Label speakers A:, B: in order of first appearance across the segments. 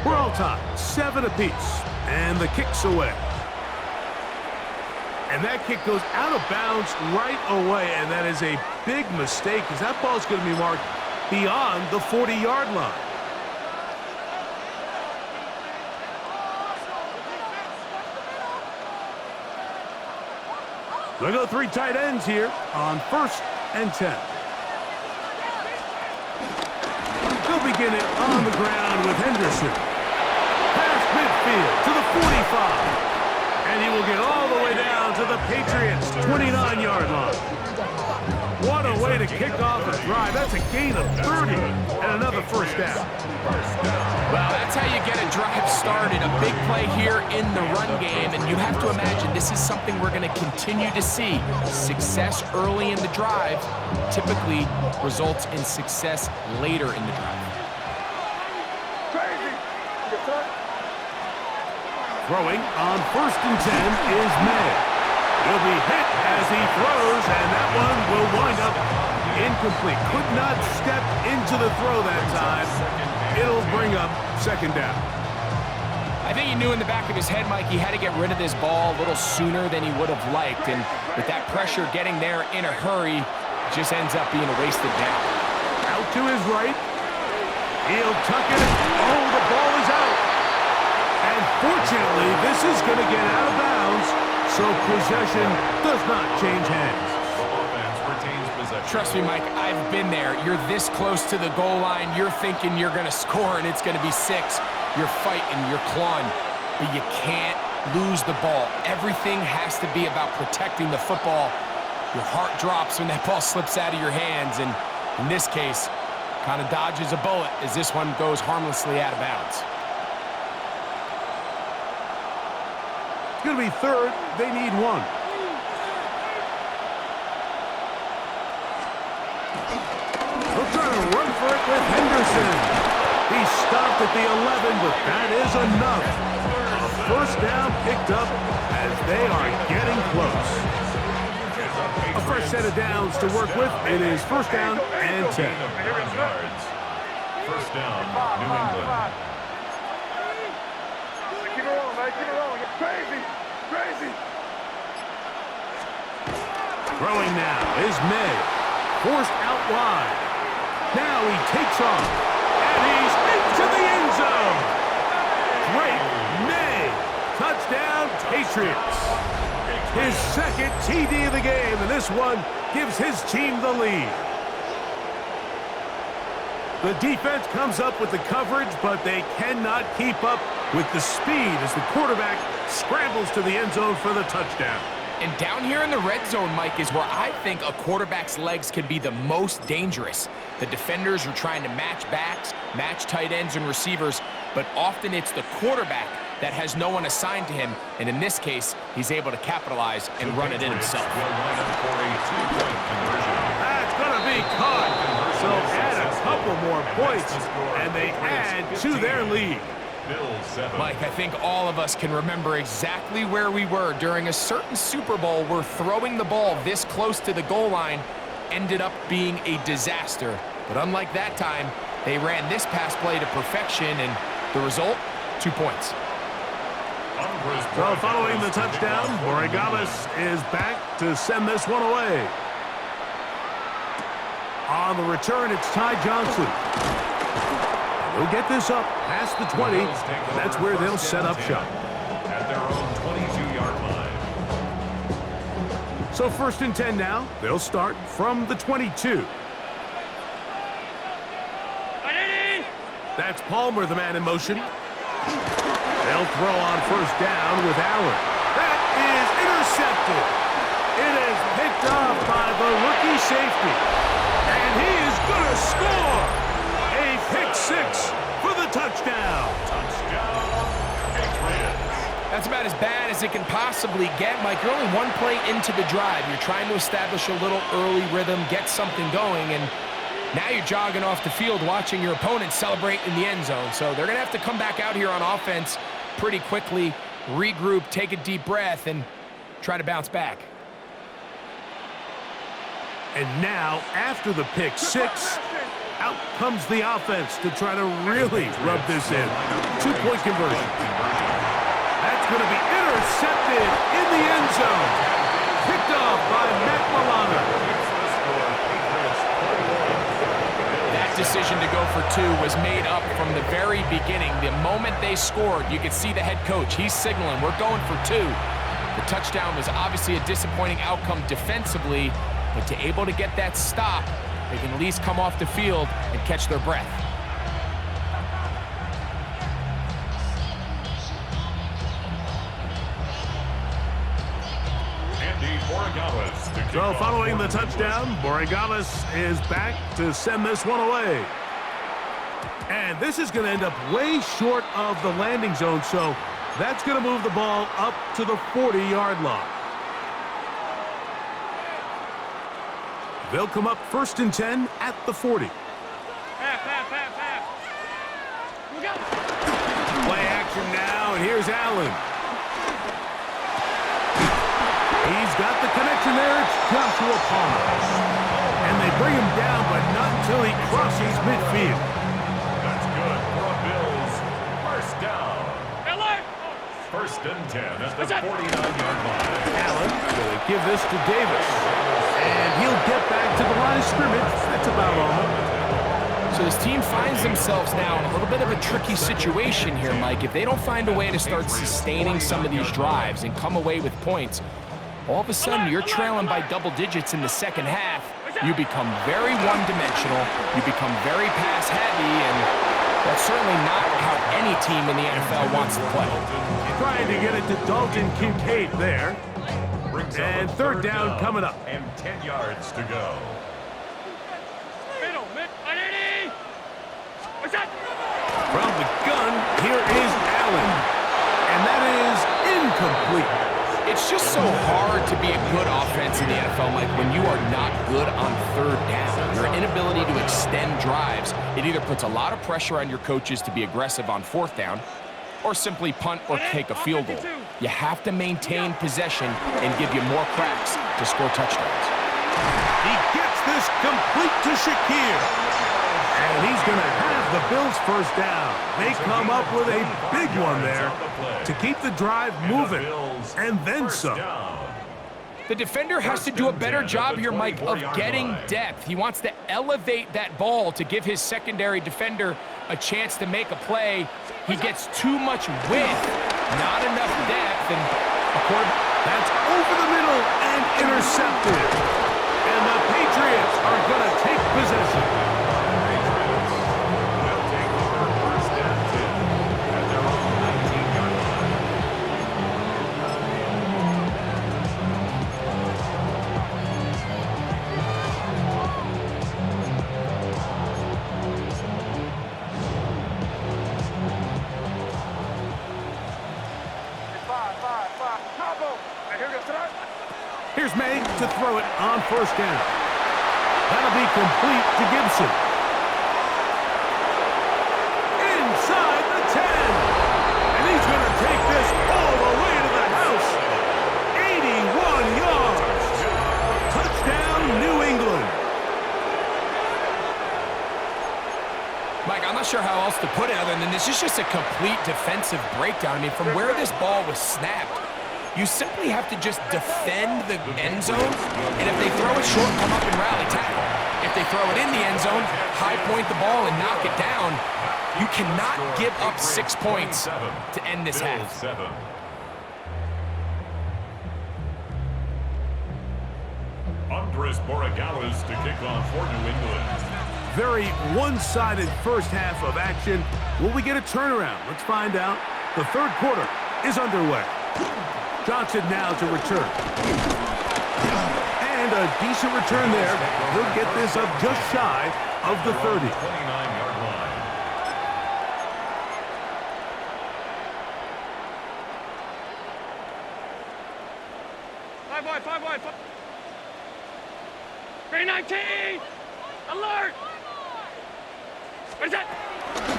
A: We're all tied, 7 apiece, and the kick's away. And that kick goes out of bounds right away, and that is a big mistake because that ball is going to be marked beyond the 40-yard line. We'll go 3 tight ends here on 1st and 10. They'll begin it on the ground with Henderson. Past midfield to the 45. And he will get all the way down to the Patriots' 29-yard line. What a way to kick off a drive. That's a gain of 30 and another first down.
B: Well, that's how you get a drive started. A big play here in the run game. And you have to imagine this is something we're going to continue to see. Success early in the drive typically results in success later in the drive.
A: Throwing on 1st and 10 is May. He'll be hit as he throws, and that one will wind up incomplete. Could not step into the throw that time. It'll bring up 2nd down.
B: I think he knew in the back of his head, Mike, he had to get rid of this ball a little sooner than he would have liked. And with that pressure getting there in a hurry, it just ends up being a wasted down.
A: Out to his right. He'll tuck it. Oh, the ball is out. And fortunately, this is going to get out of bounds, so possession does not change hands.
B: Trust me, Mike, I've been there. You're this close to the goal line. You're thinking you're going to score, and it's going to be 6. You're fighting, you're clawing, but you can't lose the ball. Everything has to be about protecting the football. Your heart drops when that ball slips out of your hands, and in this case, kind of dodges a bullet as this one goes harmlessly out of bounds.
A: It's going to be 3rd. They need 1. They'll try to run for it with Henderson. He stopped at the 11, but that is enough. A first down picked up as they are getting close. A fresh set of downs to work with. It is 1st down and 10.
C: 1st down, New England.
D: Keep it rolling, man. Keep it rolling. Crazy. Crazy.
A: Throwing now is May. Forced out wide. Now he takes off. And he's into the end zone. Drake May. Touchdown, Patriots. His 2nd TD of the game, and this one gives his team the lead. The defense comes up with the coverage, but they cannot keep up with the speed as the quarterback scrambles to the end zone for the touchdown.
B: And down here in the red zone, Mike, is where I think a quarterback's legs can be the most dangerous. The defenders are trying to match backs, match tight ends and receivers, but often it's the quarterback that has no one assigned to him, and in this case, he's able to capitalize and run it in himself.
A: That's going to be caught. So add a couple more points, and they add to their lead.
B: Mike, I think all of us can remember exactly where we were during a certain Super Bowl where throwing the ball this close to the goal line ended up being a disaster. But unlike that time, they ran this pass play to perfection, and the result, 2 points.
A: So following the touchdown, Borregales is back to send this one away. On the return, it's Ty Johnson. They'll get this up past the 20. That's where they'll set up shop.
C: At their own 22-yard line.
A: So 1st and 10 now. They'll start from the 22. That's Palmer, the man in motion. They'll throw on 1st down with Allen. That is intercepted. It is picked off by the rookie safety. And he is going to score. A pick 6 for the touchdown.
B: That's about as bad as it can possibly get, Mike. You're only 1 play into the drive. You're trying to establish a little early rhythm, get something going, and now you're jogging off the field watching your opponent celebrate in the end zone. So they're going to have to come back out here on offense pretty quickly, regroup, take a deep breath, and try to bounce back.
A: And now, after the pick 6, Out comes the offense to try to really rub this in. 2-point conversion. That's going to be intercepted in the end zone. Picked off by Matt Milano.
B: That decision to go for 2 was made up from the very beginning. The moment they scored, you could see the head coach. He's signaling, we're going for 2. The touchdown was obviously a disappointing outcome defensively, but to able to get that stop, they can at least come off the field and catch their breath.
A: So following the touchdown, Borregales is back to send this one away. And this is going to end up way short of the landing zone, so that's going to move the ball up to the 40-yard line. They'll come up 1st and 10 at the 40. Play action now, and here's Allen. He's got the connection there. It's Joshua Palmer. And they bring him down, but not until he crosses midfield.
C: That's good for the Bills. First down. 1st and 10 at the 49-yard line.
A: Allen will give this to Davis. And he'll get back to the line of scrimmage. That's about all.
B: So this team finds themselves now in a little bit of a tricky situation here, Mike. If they don't find a way to start sustaining some of these drives and come away with points, all of a sudden you're trailing by double digits in the second half. You become very one-dimensional. You become very pass-heavy, and that's certainly not how any team in the NFL wants to play.
A: Trying to get it to Dalton Kincaid there. And 3rd down coming up.
C: And 10 yards to go.
A: From the gun, here is Allen. And that is incomplete.
B: It's just so hard to be a good offense in the NFL, Mike, when you are not good on 3rd down. Your inability to extend drives, it either puts a lot of pressure on your coaches to be aggressive on 4th down, or simply punt or kick a field goal. You have to maintain possession and give you more cracks to score touchdowns.
A: He gets this complete to Shakir. And he's going to have the Bills' 1st down. They come up with a big one there to keep the drive moving, and then some.
B: The defender has to do a better job here, Mike, of getting depth. He wants to elevate that ball to give his secondary defender a chance to make a play. He gets too much width, not enough depth, and
A: that's over the middle and intercepted. And the Patriots are going to take possession. Here's May to throw it on 1st down. That'll be complete to Gibson. Inside the 10. And he's going to take this all the way to the house. 81 yards. Touchdown, New England.
B: Mike, I'm not sure how else to put it other than this is just a complete defensive breakdown. I mean, from where this ball was snapped, you simply have to just defend the end zone, and if they throw it short, come up and rally tackle. If they throw it in the end zone, high point the ball and knock it down. You cannot give up 6 points to end this half.
C: Andres Borregales to kick off for New England.
A: Very one-sided first half of action. Will we get a turnaround? Let's find out. The 3rd quarter is underway. Johnson now to return. And a decent return there. He'll get this up just shy of the 30.
C: 29-yard line.
D: Five wide. 319! Alert! What is that?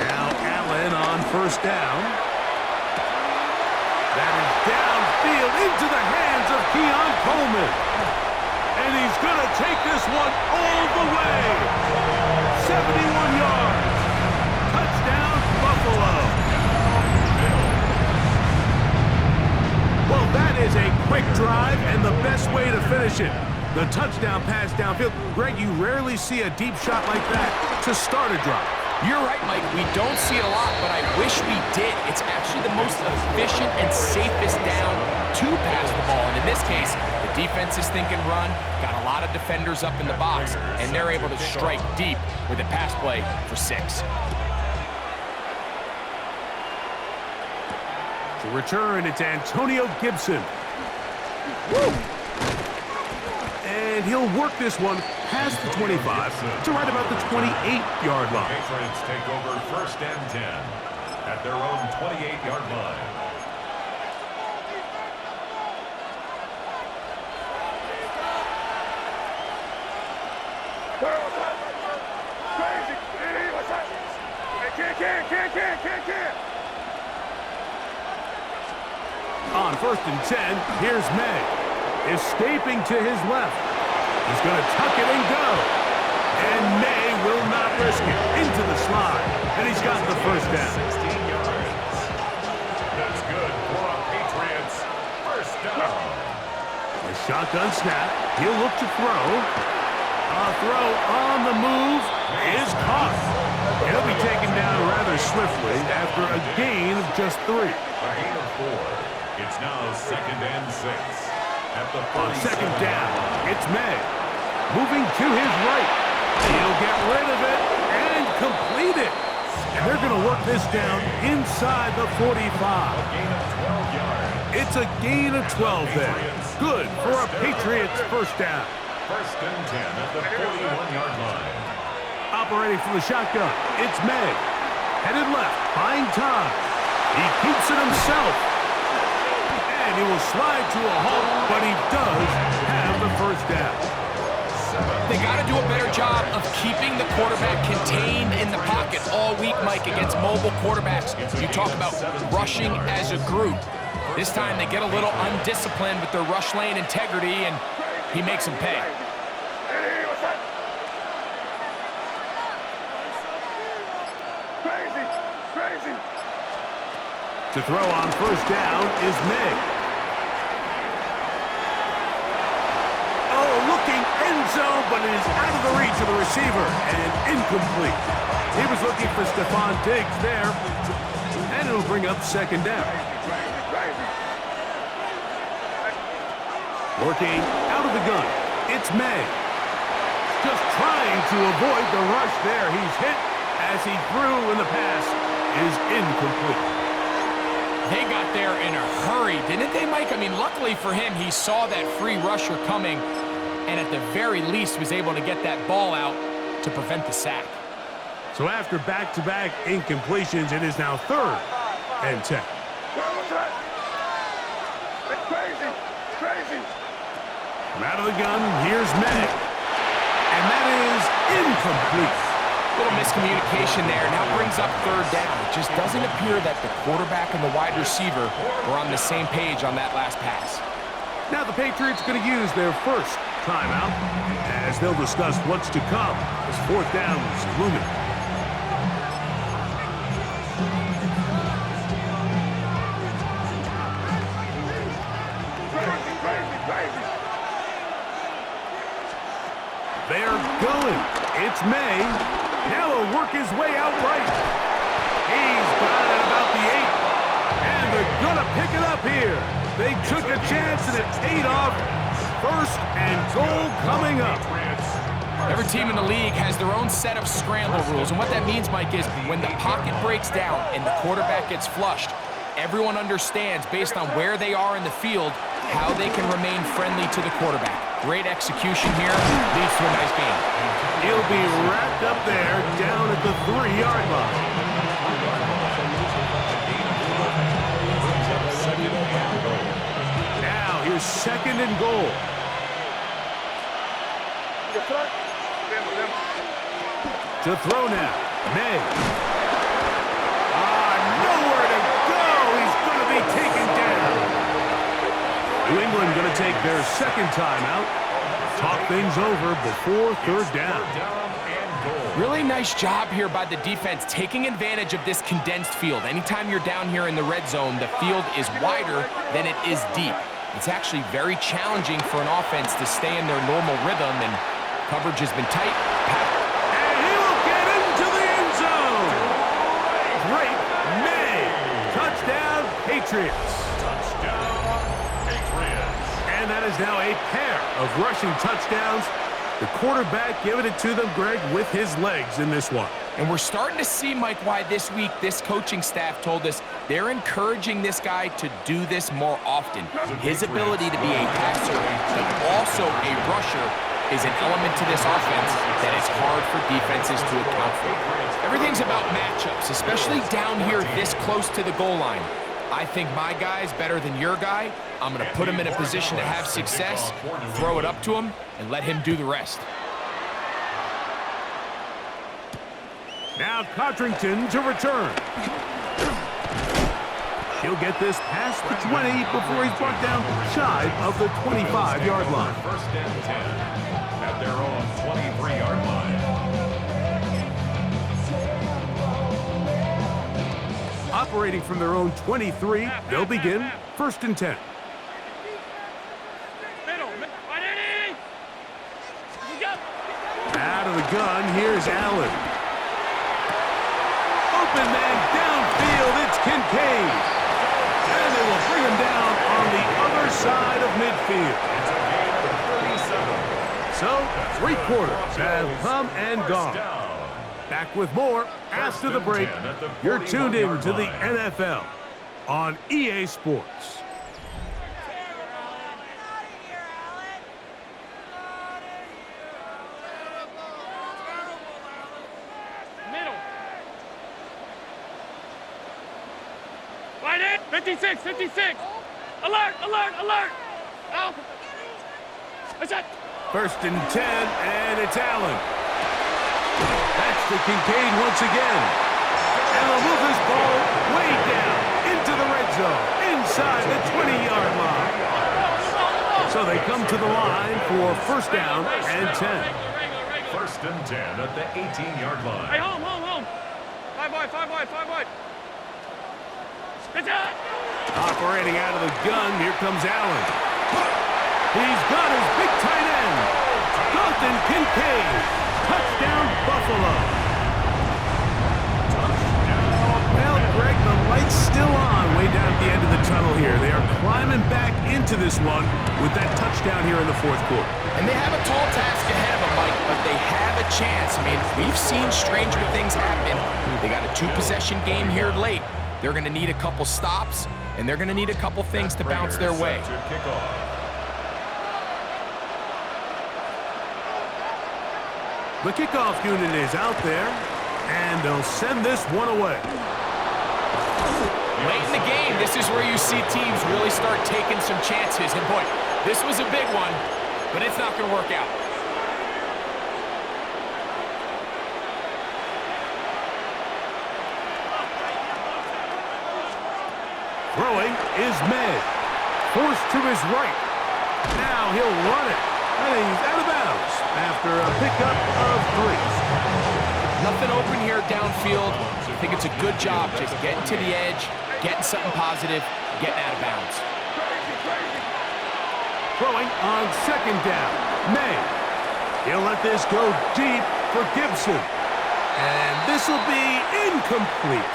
A: Now Allen on 1st down. That is downfield into the hands of Keon Coleman. And he's going to take this one all the way. 71 yards. Touchdown, Buffalo. Well, that is a quick drive and the best way to finish it. The touchdown pass downfield. Greg, you rarely see a deep shot like that to start a drive.
B: You're right, Mike. We don't see it a lot, but I wish we did. It's actually the most efficient and safest down to pass the ball. And in this case, the defense is thinking run, got a lot of defenders up in the box, and they're able to strike deep with a pass play for 6.
A: To return, it's Antonio Gibson. Woo! And he'll work this one past the 25 to right about the 28-yard line.
C: Patriots take over 1st and 10 at their own 28-yard line.
D: Crazy. Hey, what's that? Can't.
A: On 1st and 10, here's May. Escaping to his left. He's going to tuck it and go. And May will not risk it. Into the slide. And he's got the first down.
C: 16 yards. That's good for a Patriots first down.
A: A shotgun snap. He'll look to throw. A throw on the move is caught. He'll be taken down rather swiftly after a gain of just 3.
C: A gain of 4. It's now 2nd and 6. At the
A: On 2nd down, it's May. Moving to his right. He'll get rid of it and complete it. And they're going to work this down inside the 45.
C: gain of 12 yards.
A: It's a gain of 12 there. Good for a Patriots first down.
C: 1st and 10 at the 41-yard line.
A: Operating from the shotgun, it's May. Headed left, buying time. He keeps it himself. And he will slide to a halt, but he does have the first down.
B: They got to do a better job of keeping the quarterback contained in the pocket all week, Mike, against mobile quarterbacks. You talk about rushing as a group. This time they get a little undisciplined with their rush lane integrity, and he makes them pay.
D: Hey, what's that? Crazy.
A: To throw on first down is May. Oh, looking end zone, but it is out of the reach of the receiver and incomplete. He was looking for Stephon Diggs there, and it'll bring up 2nd down. Working out of the gun, it's May. Just trying to avoid the rush there. He's hit as he threw, and the pass is incomplete.
B: They got there in a hurry, didn't they, Mike? I mean, luckily for him, he saw that free rusher coming, and at the very least was able to get that ball out to prevent the sack.
A: So after back-to-back incompletions, it is now 3rd and 10.
D: What's that? Crazy.
A: From out of the gun, here's May. And that is incomplete.
B: Little miscommunication there. Now brings up 3rd down. It just doesn't appear that the quarterback and the wide receiver were on the same page on that last pass.
A: Now the Patriots are going to use their first timeout as they'll discuss what's to come as 4th down is looming.
D: Crazy.
A: They're going. It's May. Now he'll work his way out right. He's got it about the 8. And they're going to pick it up here. They took a chance and it paid off. 1st and goal coming up.
B: Every team in the league has their own set of scramble rules. And what that means, Mike, is when the pocket breaks down and the quarterback gets flushed, everyone understands, based on where they are in the field, how they can remain friendly to the quarterback. Great execution here, leads to a nice game.
A: He'll be wrapped up there down at the 3-yard line. Now here's 2nd and goal. To throw now, May. Nowhere to go. He's going to be taken down. New England going to take their 2nd timeout. talk things over before third down.
C: Third down and goal.
B: Really nice job here by the defense, taking advantage of this condensed field. Anytime you're down here in the red zone, the field is wider than it is deep. It's actually very challenging for an offense to stay in their normal rhythm, and coverage has been tight.
A: And he will get into the end zone. Drake May. Touchdown, Patriots.
C: Touchdown, Patriots.
A: And that is now a pair of rushing touchdowns. The quarterback giving it to them, Greg, with his legs in this one.
B: And we're starting to see, Mike, why this week this coaching staff told us they're encouraging this guy to do this more often. His ability to be a passer, but also a rusher, is an element to this offense that is hard for defenses to account for. Everything's about matchups, especially down here this close to the goal line. I think my guy's better than your guy. I'm going to put him in a position to have success, throw it up to him, and let him do the rest.
A: Now Codrington to return. He'll get this past the 20 before he's brought down shy of the 25-yard line.
C: First and 10 at their own 23-yard line.
A: Operating from their own 23, they'll begin first and 10. Out of the gun, here's Allen. Open man downfield, it's Kincaid. And they will bring him down on the other side of midfield.
C: It's a gain of 37.
A: So, 3 quarters have come and
C: First
A: gone.
C: down.
A: Back with more after the break. You're tuned in to the NFL on EA Sports.
E: Middle. Right in. 56, 56. Alert, alert, alert. Out. What's that?
A: First and 10, and it's Allen. That's to Kincaid once again. And they'll move this ball way down into the red zone, inside the 20-yard line. So they come to the line for first down and 10.
C: First and 10 at the 18-yard line.
E: Hey, home, home, home. 5 wide, 5 wide, 5 wide. Good job.
A: Operating out of the gun, here comes Allen. He's got his big tight end, Dalton Kincaid. Touchdown, Buffalo. Well, Greg, the light's still on way down at the end of the tunnel here. They are climbing back into this one with that touchdown here in the fourth quarter.
B: And they have a tall task ahead of them, Mike, but they have a chance. I mean, we've seen stranger things happen. They got a 2-possession game here late. They're going to need a couple stops, and they're going to need a couple things to bounce their way.
C: To kick off.
A: The kickoff unit is out there, and they'll send this one away.
B: Late in the game, this is where you see teams really start taking some chances. And boy, this was a big one, but it's not going to work out.
A: Throwing is May. Forced to his right. Now he'll run it. And he's out of bounds after a pickup of 3.
B: Nothing open here downfield. I think it's a good job just getting to the edge, getting something positive, getting out of bounds.
A: Throwing on second down. May. He'll let this go deep for Gibson. And this will be incomplete.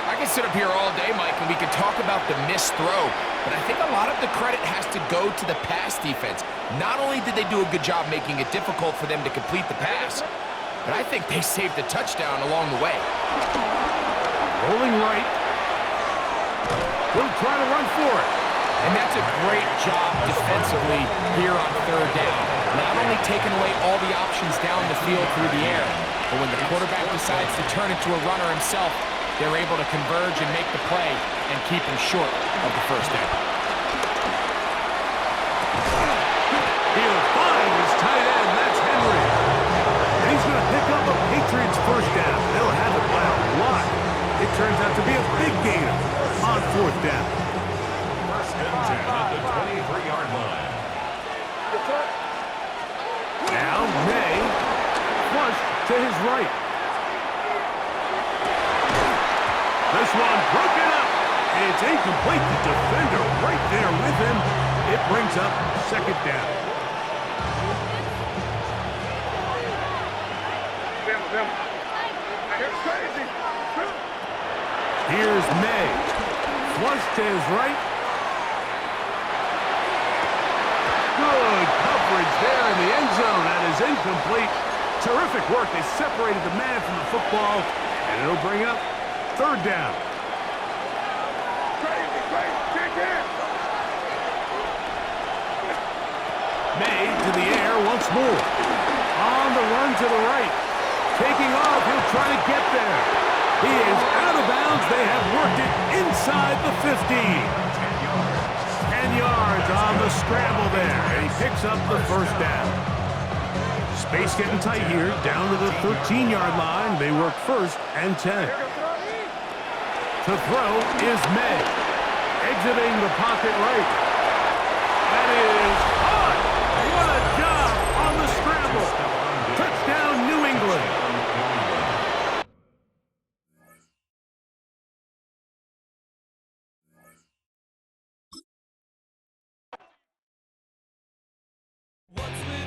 B: I can sit up here all day, Mike, and we can talk about the missed throw, but I think a lot of the credit has to go to the pass defense. Not only did they do a good job making it difficult for them to complete the pass, but I think they saved the touchdown along the way.
A: Rolling right. He'll try to run for it.
B: And that's a great job defensively here on third down. Not only taking away all the options down the field through the air, but when the quarterback decides to turn into a runner himself, they're able to converge and make the play and keep him short of the first down.
A: He'll find his tight end. That's Henry. And he's going to pick up a Patriots first down. They'll have it by a lot. It turns out to be a big gain on fourth down.
C: First and 10 at the 23-yard line.
D: Yes, sir.
A: to his right. This one broken up. It's incomplete. The defender right there with him. It brings up second down.
D: Crazy.
A: Here's May. Flush to his right. Good coverage there in the end zone. That is incomplete. Terrific work. They separated the man from the football, and it'll bring up third down.
D: Crazy. Kick in.
A: May to the air once more. On the run to the right. Taking off, he'll try to get there. He is out of bounds. They have worked it inside the 15. 10 yards on the scramble there, and he picks up the first down. Space getting tight here, down to the 13-yard line. They work first and 10. To throw is May. Exiting the pocket right. That is